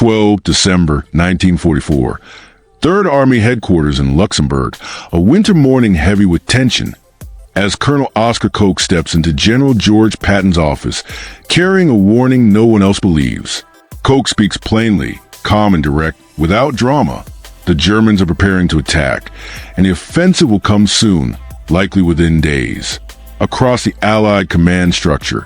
12 December 1944. Third Army Headquarters in Luxembourg, a winter morning heavy with tension. As Colonel Oscar Koch steps into General George Patton's office, carrying a warning no one else believes. Koch speaks plainly, calm and direct, without drama. The Germans are preparing to attack, and the offensive will come soon, likely within days. Across the Allied command structure,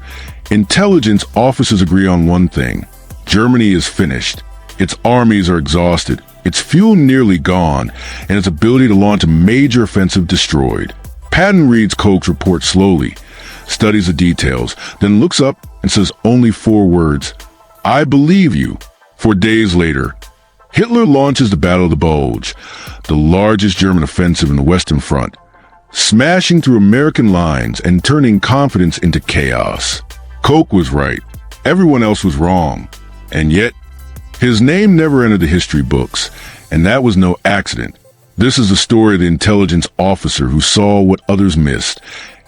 intelligence officers agree on one thing. Germany is finished. Its armies are exhausted, its fuel nearly gone, and its ability to launch a major offensive destroyed. Patton reads Koch's report slowly, studies the details, then looks up and says only 4 words, "I believe you." 4 days later, Hitler launches the Battle of the Bulge, the largest German offensive in the Western Front, smashing through American lines and turning confidence into chaos. Koch was right. Everyone else was wrong. And yet, his name never entered the history books, and that was no accident. This is the story of the intelligence officer who saw what others missed,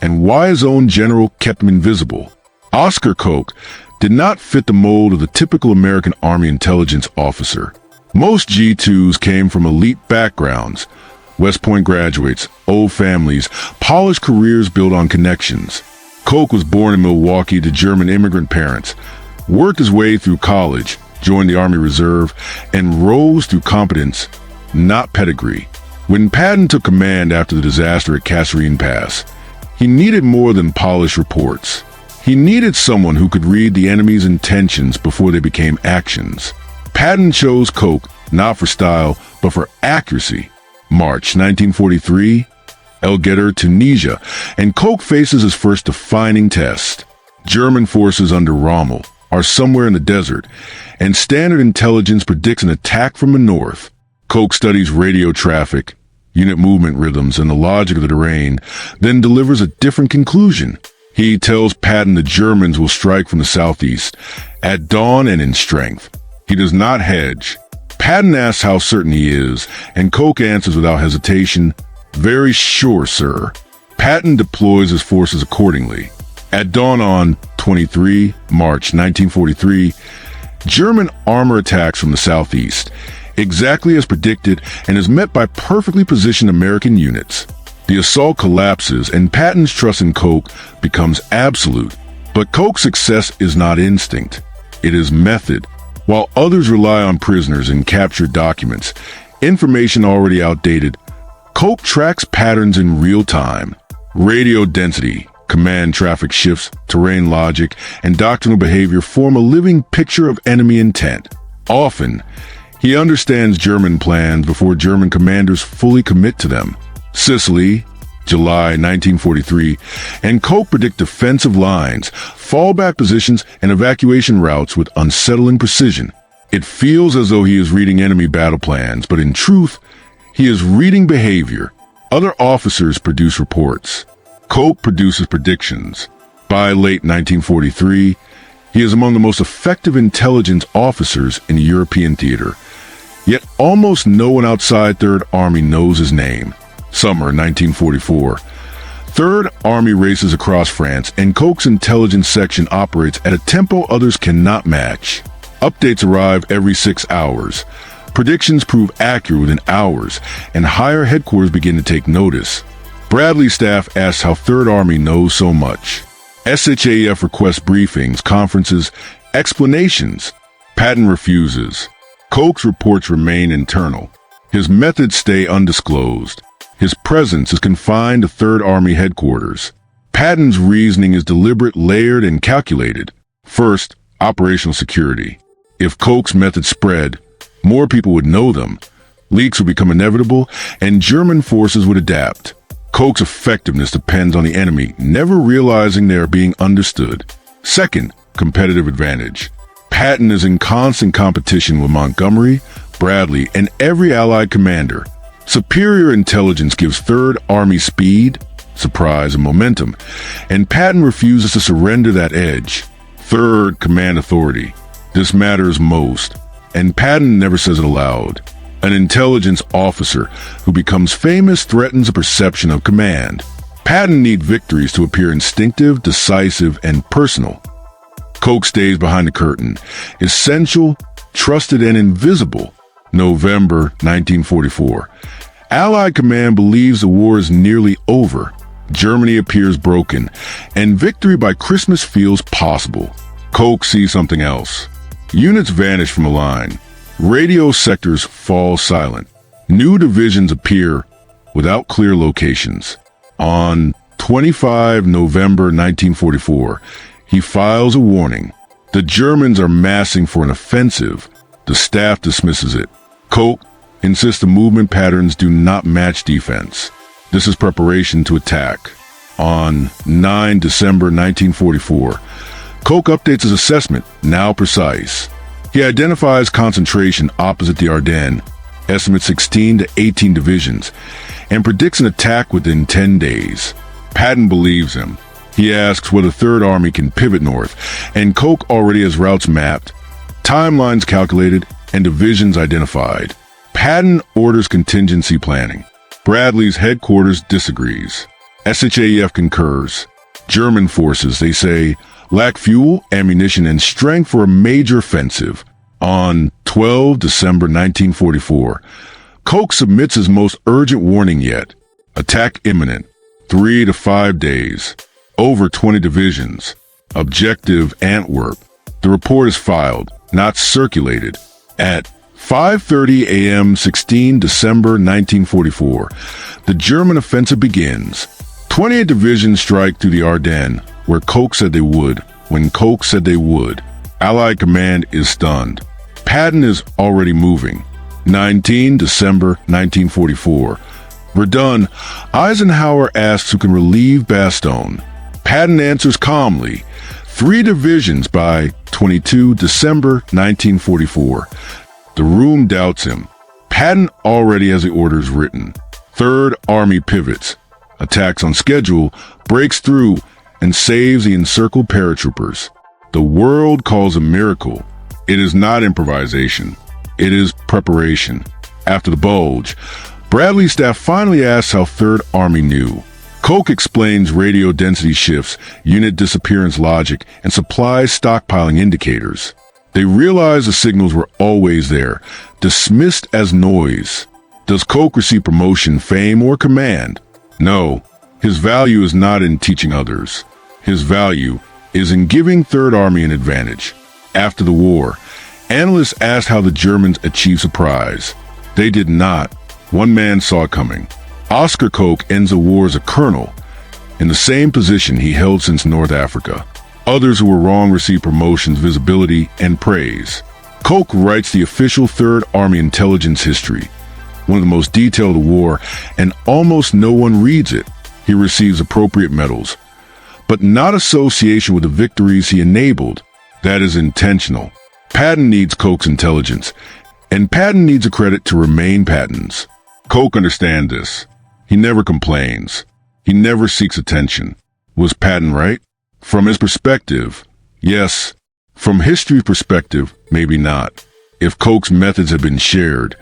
and why his own general kept him invisible. Oscar Koch did not fit the mold of the typical American Army intelligence officer. Most G2s came from elite backgrounds, West Point graduates, old families, polished careers built on connections. Koch was born in Milwaukee to German immigrant parents, worked his way through college, joined the Army Reserve, and rose through competence, not pedigree. When Patton took command after the disaster at Kasserine Pass, he needed more than polished reports. He needed someone who could read the enemy's intentions before they became actions. Patton chose Koch not for style, but for accuracy. March 1943, El Getter, Tunisia, and Koch faces his first defining test. German forces under Rommel are somewhere in the desert, and standard intelligence predicts an attack from the north. Koch studies radio traffic, unit movement rhythms, and the logic of the terrain, then delivers a different conclusion. He tells Patton the Germans will strike from the southeast, at dawn and in strength. He does not hedge. Patton asks how certain he is, and Koch answers without hesitation, "Very sure, sir." Patton deploys his forces accordingly. At dawn on 23 March 1943, German armor attacks from the southeast, exactly as predicted, and is met by perfectly positioned American units. The assault collapses, and Patton's trust in Koch becomes absolute. But Koch's success is not instinct. It is method. While others rely on prisoners and captured documents, information already outdated, Koch tracks patterns in real time. Radio density, command traffic shifts, terrain logic, and doctrinal behavior form a living picture of enemy intent. Often, he understands German plans before German commanders fully commit to them. Sicily, July 1943, and Koch predict defensive lines, fallback positions, and evacuation routes with unsettling precision. It feels as though he is reading enemy battle plans, but in truth, he is reading behavior. Other officers produce reports. Koch produces predictions. By late 1943, he is among the most effective intelligence officers in the European theater. Yet almost no one outside Third Army knows his name. Summer 1944. Third Army races across France, and Koch's intelligence section operates at a tempo others cannot match. Updates arrive every 6 hours. Predictions prove accurate within hours, and higher headquarters begin to take notice. Bradley's staff asks how Third Army knows so much. SHAF requests briefings, conferences, explanations. Patton refuses. Koch's reports remain internal. His methods stay undisclosed. His presence is confined to Third Army headquarters. Patton's reasoning is deliberate, layered, and calculated. First, operational security. If Koch's methods spread, more people would know them. Leaks would become inevitable, and German forces would adapt. Koch's effectiveness depends on the enemy never realizing they are being understood. Second, competitive advantage. Patton is in constant competition with Montgomery, Bradley, and every Allied commander. Superior intelligence gives Third Army speed, surprise, and momentum, and Patton refuses to surrender that edge. Third, command authority. This matters most, and Patton never says it aloud. An intelligence officer who becomes famous threatens a perception of command. Patton needs victories to appear instinctive, decisive, and personal. Koch stays behind the curtain, essential, trusted and invisible. November 1944. Allied command believes the war is nearly over. Germany appears broken, and victory by Christmas feels possible. Koch sees something else. Units vanish from the line. Radio sectors fall silent. New divisions appear without clear locations. On 25 November 1944, he files a warning. The Germans are massing for an offensive. The staff dismisses it. Koch insists the movement patterns do not match defense. This is preparation to attack. On 9 December 1944, Koch updates his assessment, now precise. He identifies concentration opposite the Ardennes, estimates 16 to 18 divisions, and predicts an attack within 10 days. Patton believes him. He asks whether Third Army can pivot north, and Koch already has routes mapped, timelines calculated, and divisions identified. Patton orders contingency planning. Bradley's headquarters disagrees. SHAEF concurs. German forces, they say, lack fuel, ammunition, and strength for a major offensive. On 12 December 1944, Koch submits his most urgent warning yet. Attack imminent. 3 to 5 days. Over 20 divisions. Objective Antwerp. The report is filed, not circulated. At 5:30 a.m. 16 December 1944, the German offensive begins. 28 divisions strike through the Ardennes, where Koch said they would, when Koch said they would. Allied command is stunned. Patton is already moving. 19 December 1944. Verdun, Eisenhower asks who can relieve Bastogne. Patton answers calmly. 3 divisions by 22 December 1944. The room doubts him. Patton already has the orders written. Third Army pivots, attacks on schedule, breaks through, and saves the encircled paratroopers. The world calls a miracle. It is not improvisation. It is preparation. After the Bulge, Bradley's staff finally asks how Third Army knew. Koch explains radio density shifts, unit disappearance logic, and supplies stockpiling indicators. They realize the signals were always there, dismissed as noise. Does Koch receive promotion, fame, or command? No. His value is not in teaching others. His value is in giving Third Army an advantage. After the war, analysts asked how the Germans achieved surprise. They did not. One man saw it coming. Oscar Koch ends the war as a colonel, in the same position he held since North Africa. Others who were wrong received promotions, visibility, and praise. Koch writes the official Third Army intelligence history, one of the most detailed of the war, and almost no one reads it. He receives appropriate medals, but not association with the victories he enabled. That is intentional. Patton needs Koch's intelligence, and Patton needs a credit to remain Patton's. Koch understands this. He never complains. He never seeks attention. Was Patton right? From his perspective, yes. From history's perspective, maybe not. If Koch's methods had been shared,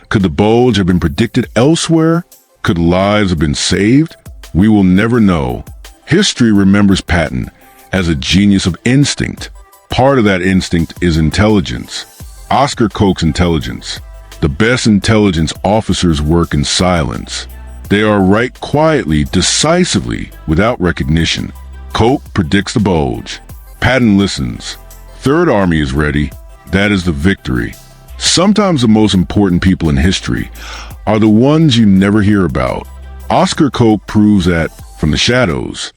could the Bulge have been predicted elsewhere? Could lives have been saved? We will never know. History remembers Patton as a genius of instinct. Part of that instinct is intelligence. Oscar Koch's intelligence. The best intelligence officers work in silence. They are right quietly, decisively, without recognition. Koch predicts the Bulge. Patton listens. Third Army is ready. That is the victory. Sometimes the most important people in history are the ones you never hear about. Oscar Koch proves that from the shadows.